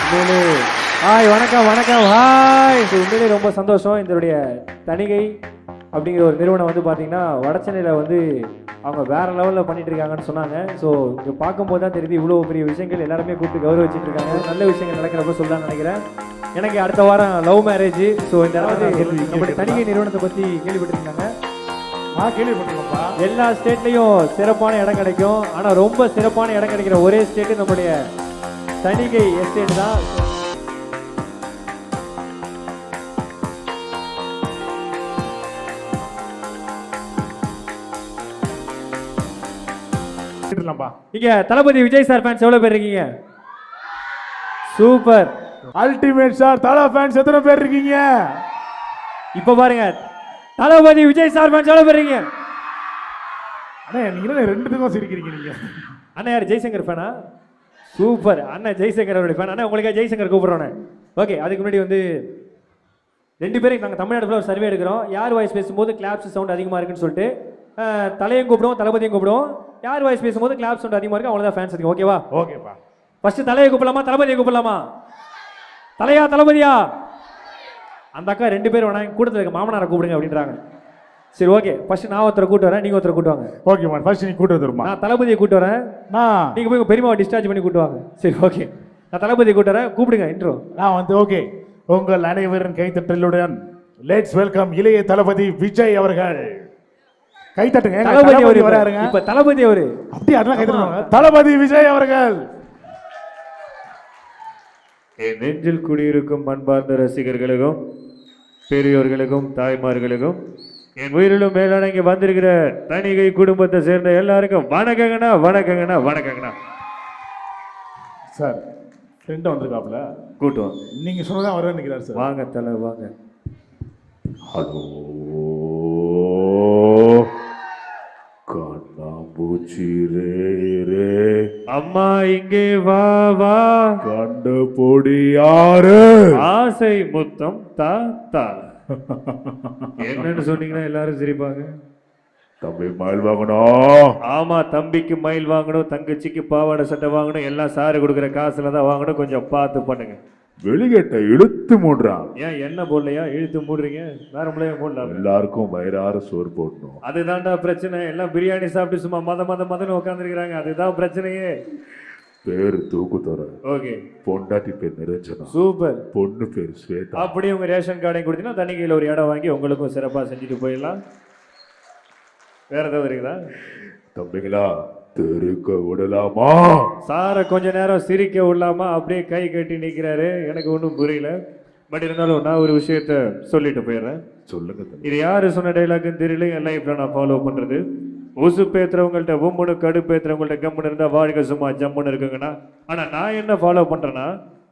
Hi வணக்கம் வணக்கம் hi. உண்மையிலே ரொம்ப சந்தோஷம். இதனுடைய தணிகை அப்படிங்கிற ஒரு நிறுவனம் வந்து பார்த்தீங்கன்னா வடச்சென்னையில் வந்து அவங்க வேறு லெவலில் பண்ணிட்டு இருக்காங்கன்னு சொன்னாங்க. ஸோ இங்கே பார்க்கும்போது தான் தெரியுது இவ்வளோ பெரிய விஷயங்கள் எல்லாருமே கூப்பிட்டு கௌரவிச்சிட்டு இருக்காங்க. நல்ல விஷயங்கள் நடக்கிறப்ப சொல்லலாம்னு நினைக்கிறேன். எனக்கு அடுத்த வாரம் லவ் மேரேஜ். ஸோ இந்த நம்மளுடைய தணிகை நிறுவனத்தை பற்றி கேள்விப்பட்டிருக்காங்க. கேள்விப்பட்டிருக்கோம்ப்பா. எல்லா ஸ்டேட்லேயும் சிறப்பான இடம் கிடைக்கும். ஆனால் ரொம்ப சிறப்பான இடம் கிடைக்கிற ஒரே ஸ்டேட்டு நம்முடைய தணிகை எஸ்டேட் தான். இங்க தளபதி விஜய் சார் ஃபேன்ஸ் எவ்வளவு பேர் இருக்கீங்க? சூப்பர். அல்டிமேட் ஸ்டார் தல ஃபேன்ஸ் எத்தனை பேர் இருக்கீங்க? இப்ப பாருங்க தளபதி விஜய் சார் ஃபேன்ஸ் எவ்வளவு பேர் இருக்கீங்க? அண்ணா நீங்க ரெண்டுத்துக்கும் சிரிக்கிறீங்க நீங்க. அண்ணா யார் ஜெய்சங்கர் ஃபேனா? சூப்பர். அண்ணா ஜெய்சங்கர் அவருடைய ஃபேன். அண்ணா உங்களுக்கு ஜெய்சங்கர் கூப்பிடுறோம். ஓகே, அதுக்கு முன்னாடி வந்து ரெண்டு பேரும் நாங்கள் தமிழ்நாடு ஒரு சர்வே எடுக்கிறோம். யார் வாய்ஸ் பேசும்போது கிளாப்ஸ் சவுண்ட் அதிகமாக இருக்குன்னு சொல்லிட்டு தலையும் கூப்பிடுவோம் தளபதியும் கூப்பிடுவோம். யார் வாய்ஸ் பேசும்போது கிளாப்ஸ் சவுண்ட் அதிகமாக இருக்கு அவ்வளோதான் ஃபேன்ஸ் இருக்கு. ஓகேவா? ஓகேப்பா. ஃபர்ஸ்ட் தலையை கூப்பிடலாமா தளபதியை கூப்பிடலாமா? தலையா தளபதியா? அந்த அக்கா ரெண்டு பேரும் வேணா கூட்டத்தில் இருக்க மாமனாரை கூப்பிடுங்க அப்படின்றாங்க. சரி ஓகே, ஃபர்ஸ்ட் நான் ஒருத்தரை கூட்டு வரேன், நீங்க ஒருத்தரை கூட்டு வாங்க. ஓகே மேம், ஃபர்ஸ்ட் நீ கூட்டு வந்துருமா? நான் தளபதியை கூட்டு வரேன், நீங்க போய் உங்க பெரியமாவை டிஸ்சார்ஜ் பண்ணி கூட்டு வாங்க. சரி ஓகே, நான் தளபதியை கூட்டு வரேன், கூப்பிடுங்க இன்ட்ரோ. நான் வந்து ஓகே, உங்கள் அனைவரின் கைத்தட்டலுடன் லெட்ஸ் வெல்கம் இளைய தளபதி விஜய் அவர்கள். கைத்தட்டுங்க. தளபதி அவரு வராருங்க. இப்ப தளபதி அவரு அப்படி அதெல்லாம் கைத்தட்டுவாங்க. தளபதி விஜய் அவர்கள். என் நெஞ்சில் குடியிருக்கும் அன்பார்ந்த ரசிகர்களுக்கும் பெரியோர்களுக்கும் தாய்மார்களுக்கும் என் உயிரிலும் மேலான இங்கே வந்திருக்கிற தணிகை குடும்பத்தை சேர்ந்த எல்லாருக்கும் வணக்கங்கண்ணா வணக்கங்கண்ணா வணக்கங்கண்ணா. சார் ஃப்ரெண்ட் வந்திருக்காப்ல, கூட்டுவோம். நீங்க சொன்னதான் வர நினைக்கிறார் சார். வாங்க தலை வாங்க. ஹலோ கண்ணாம்பூச்சி ரே அம்மா இங்கே வா வா கண்டு பொடி யாரு ஆசை முத்தம் தாத்தா. என்னன்னு சொன்னீங்கன்னா எல்லாரும் சிரிப்பாங்க. தம்பி மயில் வாங்கணும். ஆமா, தம்பிக்கு மயில் வாங்கணும், தங்கச்சிக்கு பாவாடை சட்டை வாங்கணும், எல்லாம் சாரு கொடுக்குற காசுல தான் வாங்கணும். கொஞ்சம் பார்த்து பண்ணுங்க. வெளிகட்ட இழுத்து மூடுறான். ஏன் என்ன போடலையா? இழுத்து மூடுறீங்க, வேற முளைய போடலாம். எல்லாருக்கும் வயிறாறு சோறு போடணும். அதுதான்டா பிரச்சனை. எல்லாம் பிரியாணி சாப்பிட்டு சும்மா மதன்னு உட்காந்துருக்கிறாங்க. அதுதான் பிரச்சனையே. பேரு தூக்கு தர. ஓகே, பொண்டாட்டி பேர் நிரஞ்சனா. சூப்பர். பொண்ணு பேர் ஸ்வேதா. அப்படியே உங்க ரேஷன் கார்டையும் கொடுத்தீங்கன்னா தனிக்கையில் ஒரு இடம் வாங்கி உங்களுக்கும் சிறப்பா செஞ்சுட்டு போயிடலாம். வேற ஏதாவது இருக்குதா? தம்பிங்களா தெருக்க விடலாமா? சாரை கொஞ்ச நேரம் சிரிக்க விடலாமா? அப்படியே கை கட்டி நிற்கிறாரு. எனக்கு ஒன்றும் புரியல. பட் இருந்தாலும் நான் ஒரு விஷயத்த சொல்லிட்டு போயிடுறேன். சொல்லுங்க. இது யாரு சொன்ன டைலாக்னு தெரியல. என் லைஃப்ல நான் ஃபாலோ பண்றது. உசு பேத்துறவங்கள்ட்ட உம்முன்னு கடுப்பேத்துறவங்கள்ட்ட கம்முன்னு இருந்தா வாழ்க்கை சும்மா ஜம்முன்னு இருக்குங்கண்ணா. ஆனா நான் என்ன ஃபாலோ பண்றேன்னா,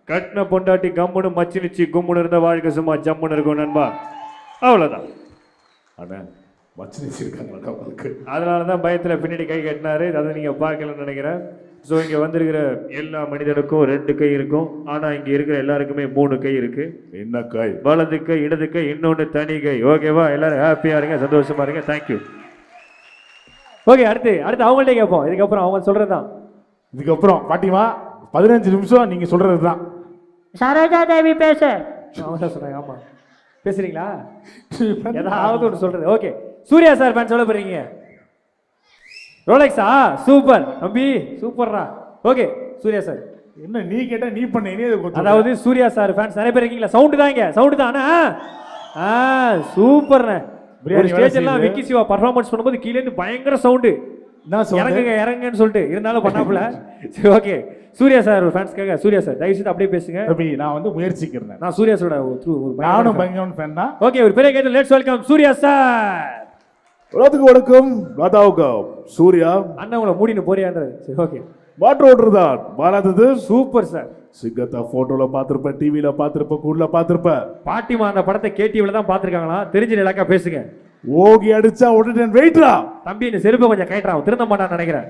கட்டின பொண்டாட்டி கம்முன்னு மச்சி நிச்சு கும்முன்னு இருந்தா வாழ்க்கை சும்மா ஜம்முன்னு இருக்கும் நண்பா. அவ்வளவுதான். ஆனா மச்சி நிச்சிருக்காங்க. அதனாலதான் பயத்துல பின்னாடி கை கட்டினாரு. அதை நீங்க பார்க்கலன்னு நினைக்கிறேன். ஸோ இங்க வந்திருக்கிற எல்லா மனிதனுக்கும் 2 கை இருக்கும். ஆனா இங்க இருக்கிற எல்லாருக்குமே 3 கை இருக்கு. என்ன கை? வலது கை, இடது கை, இன்னொன்னு தனி கை. ஓகேவா? எல்லாரும் ஹாப்பியா இருங்க, சந்தோஷமா இருங்க. தேங்க்யூ. ஓகே, அடுத்து அவங்கள்ட்ட கேட்போம். இதுக்கப்புறம் அவங்க சொல்றதுதான். இதுக்கப்புறம் பாட்டிமா 15 நிமிஷம் நீங்க சொல்றதுதான். சரோஜா தேவி பேச. அவங்க சொன்னாங்க. ஆமா, பேசுறீங்களா? ஏதாவது ஒன்று சொல்றது. ஓகே, சூர்யா சார் ஃபேன் சொல்ல போறீங்க. ரோலெக்ஸா? சூப்பர் தம்பி, சூப்பர்ரா. Okay, Surya sir. என்ன நீ கேட்டா நீ பண்ண? அதாவது சூர்யா சார் ஃபேன்ஸ் நிறைய பேர் இருக்கீங்களா? சவுண்டு தான், இங்க சவுண்டு தான். சூப்பர்ண்ணே. ஒரு ஸ்டேஜ் எல்லாம் விக்கி சிவா பர்ஃபார்மன்ஸ் பண்ணும்போது கீழே இருந்து பயங்கர சவுண்டு. இறங்குன்னு சொல்லிட்டு இருந்தாலும் பண்ணாப்புல. சரி ஓகே, சூர்யா சார் ஒரு ஃபேன்ஸ்க்காக சூர்யா சார் தயவு செய்து அப்படியே பேசுங்க. நான் வந்து முயற்சிக்கிறேன். நான் சூர்யா சாரோட நானும் பயங்கர ஃபேன் தான். ஓகே, ஒரு பெரிய கேட்டு லெட்ஸ் வெல்கம் சூர்யா சார். எல்லாத்துக்கும் வணக்கம். ராதாவுக்கும் சூர்யா அண்ணன் உங்களை மூடின்னு போறியான்றது. சரி ஓகே, வாட்டர் ஓட்டர் தான் மாறாதது. Super sir. சிங்கத்தை போட்டோல பாத்திருப்ப, டிவில பாத்திருப்ப, கூடல பாத்திருப்ப. பாட்டிமா அந்த படத்தை கேடிவில தான் பாத்திருக்காங்களா? தெரிஞ்ச இலக்கா பேசுங்க. ஓகி அடிச்சா உடனே வெயிட்ரா. தம்பி இந்த செருப்பை கொஞ்சம் கைட்றான், திருந்த மாட்டான்னு நினைக்கிறேன்.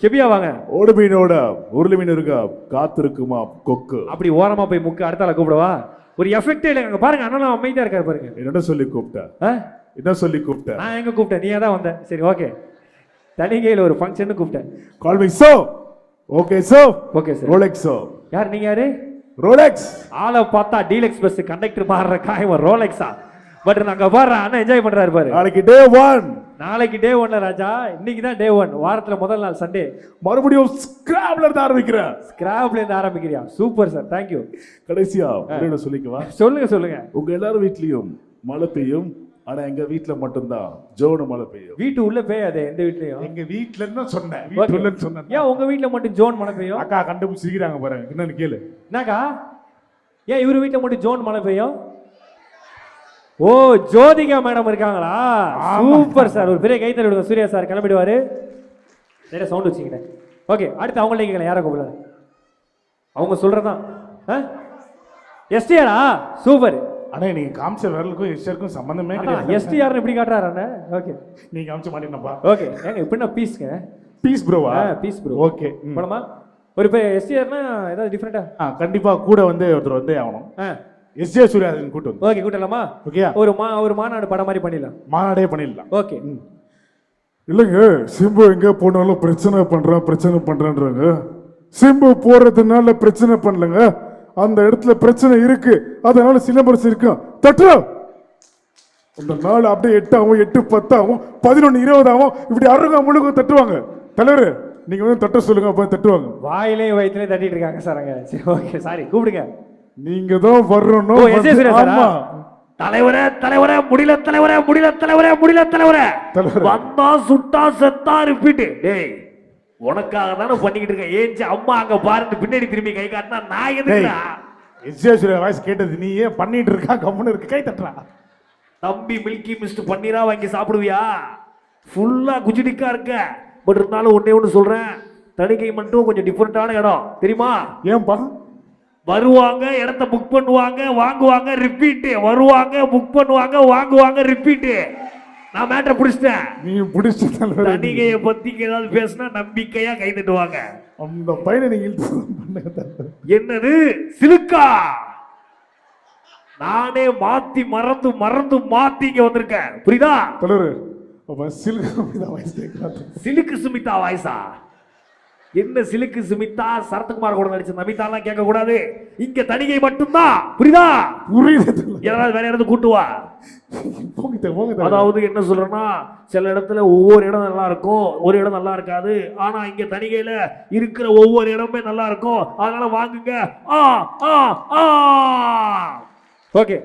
ஹெவியா வாங்க. ஓடு மீனோட உருளி மீன் இருக்கா? காத்திருக்குமா கொக்கு? அப்படி ஓரமா போய் முக்கு அடுத்தால கூப்பிடுவா. ஒரு எஃபெக்டே இல்லைங்க பாருங்க. அண்ணன் அமைதியா இருக்காரு பாருங்க. என்ன சொல்லி கூப்பிட்ட? என்ன சொல்லி கூப்பிட்ட? நான் எங்க கூப்பிட்டேன்? நீ தான் வந்த. சரி ஓகே, தனிகையில் ஒரு ஃபங்க்ஷன் கூப்பிட்டேன். Call me so. Okay so. Okay sir. Rolex so. யார் நீங்க? யாரு? ரோலெக்ஸ். ஆளை பார்த்தா டீலக்ஸ் பஸ் கண்டக்டர் மாறுற காயம் ரோலெக்ஸா. பட் நாங்க பாரு அண்ணா என்ஜாய் பண்றாரு பாரு. நாளைக்கு டே 1. நாளைக்கு டே 1 ராஜா. இன்னைக்கு தான் டே 1. வாரத்துல முதல் நாள் சண்டே. மறுபடியும் ஸ்கிராப்ல இருந்து ஆரம்பிக்கிறேன். ஸ்கிராப்ல இருந்து ஆரம்பிக்கிறியா? Super sir, thank you. கடைசியா என்ன சொல்லிக்கவா? சொல்லுங்க. உங்க எல்லாரும் வீட்லயும் மழை பெய்யும். ஆனா எங்க வீட்ல மட்டும்தான் ஜோனு மழை பெய்யும். வீட்டு உள்ள பெய்யாது எந்த வீட்லயும். எங்க வீட்ல என்ன சொன்னேன்? வீட்டு உள்ளன்னு சொன்னேன். ஏன் உங்க வீட்ல மட்டும் ஜோன் மழை பெய்யும்? அக்கா கண்டுபிடிச்சிருக்காங்க பாருங்க. என்னன்னு கேளு. என்னக்கா? ஏன் இவரு வீட்ல மட்டும் ஜோன் மழை பெய்யும்? ஓ, ஜோதிகா மேடம் இருக்காங்களா? Super sir. ஒரு பெரிய கைத்தறி விடுங்க. சூர்யா சார் கிளம்பிடுவாரு. நிறைய சவுண்ட் வச்சுக்கிட்டேன். ஓகே, அடுத்து அவங்கள்ட்ட கேட்கலாம். யாரை கூப்பிடல? அவங்க சொல்றதான். எஸ்டிஆரா? சூப்பர். அண்ணே நீங்க காமிச்ச விரலுக்கும் எஸ்டருக்கும் சம்பந்தமே கிடையாது. எஸ்டிஆர் எப்படி காட்டுறாரு அண்ணா? ஓகே, நீங்க காமிச்ச மாட்டீங்கப்பா. ஓகே. ஏங்க இப்படின்னா பீஸ்ங்க. பீஸ் ப்ரோவா? Piece bro. ஓகே, போலாமா? ஒரு இப்போ எஸ்டிஆர்னா ஏதாவது டிஃப்ரெண்டா? கண்டிப்பா கூட வந்து ஒருத்தர் வந்தே ஆகணும். எஸ்ஜே சூர்யாஜன் கூட்டு வந்து. ஓகே, கூட்டலாமா? ஓகேயா? ஒரு மாநாடு படம் மாதிரி பண்ணிடலாம். மாநாடே பண்ணிடலாம். ஓகே. இல்லைங்க, சிம்பு எங்கே போனாலும் பிரச்சனை பண்றேன்றாங்க. சிம்பு போறதுனால பிரச்சனை பண்ணலங்க, அந்த இடத்துல பிரச்சனை இருக்கு, அதனால சிலம்பரசு இருக்கும். தட்டு அந்த நாள் அப்படியே 8 ஆகும், 8 10 ஆகும், 11 20 ஆகும், இப்படி அருங்க முழுக்க தட்டுவாங்க. தலைவர் நீங்க வந்து தட்ட சொல்லுங்க, அப்ப தட்டுவாங்க. வாயிலே வயிற்றுலேயே தட்டிட்டு இருக்காங்க சார் அங்க. சரி, ஓகே, சாரி, கூப்பிடுங்க. நீங்க தான் வரணும். ஆமா. தலைவரே முடியல தலைவரே வந்தா சுட்டா செத்தா ரிப்பீட். டேய் உனக்காக தானே பண்ணிக்கிட்டு இருக்கேன். ஏஞ்சி அம்மா அங்க பாருன்னு பின்னாடி திரும்பி கை காட்டினா நான் எதுக்குடா? எஸ்ஜே சூர்யா வாய்ஸ் கேட்டது நீ ஏன் பண்ணிட்டு இருக்கா? கம்முன்னு இருக்கு, கை தட்டுறா. தம்பி மில்கி மிஸ்ட் பன்னீரா வாங்கி சாப்பிடுவியா? ஃபுல்லா குஜிடிக்கா இருக்க. பட் இருந்தாலும் ஒண்ணு சொல்றேன், தணிக்கை மட்டும் கொஞ்சம் டிஃபரெண்டான இடம் தெரியுமா? ஏன்பா? வருவாங்க, இடத்த புக் பண்ணுவாங்க, வாங்குவாங்க, ரிப்பீட். வருவாங்க, புக் பண்ணுவாங்க, வாங்குவாங்க, ரிப்பீட். நான் மேட்டரை பிடிச்சிட்டேன். நீ பிடிச்ச தலைவர். தணிகையை பத்தி ஏதாவது பேசினா நம்பிக்கையா கை தட்டுவாங்க. அந்த பையனை நீங்க இழுத்து பண்ணுங்க. என்னது சிலுக்கா? நானே மாத்தி மறந்து மாத்தி இங்க வந்திருக்கேன். புரியுதா? தலைவர் அப்ப சிலுக்கு வாய்ஸ் கேட்கலாம். சிலுக்கு சுமிதா வாய்ஸா? என்ன சிலுக்கு சுமிதா? சரத்குமார் கூட நடிச்ச நமிதாலாம் கேட்க கூடாது. இங்க தணிகை மட்டும்தான். புரியுதா? புரியுது. யாராவது வேற இடத்துல கூட்டுவா. அதாவது என்ன சொல்றேன்னா, சில இடத்துல ஒவ்வொரு இடம் நல்லா இருக்கும், ஒரு இடம் நல்லா இருக்காது. ஆனா இங்க தணிகையில இருக்கிற ஒவ்வொரு இடமே நல்லா இருக்கும். அதனால வாங்குங்க. ஓகே.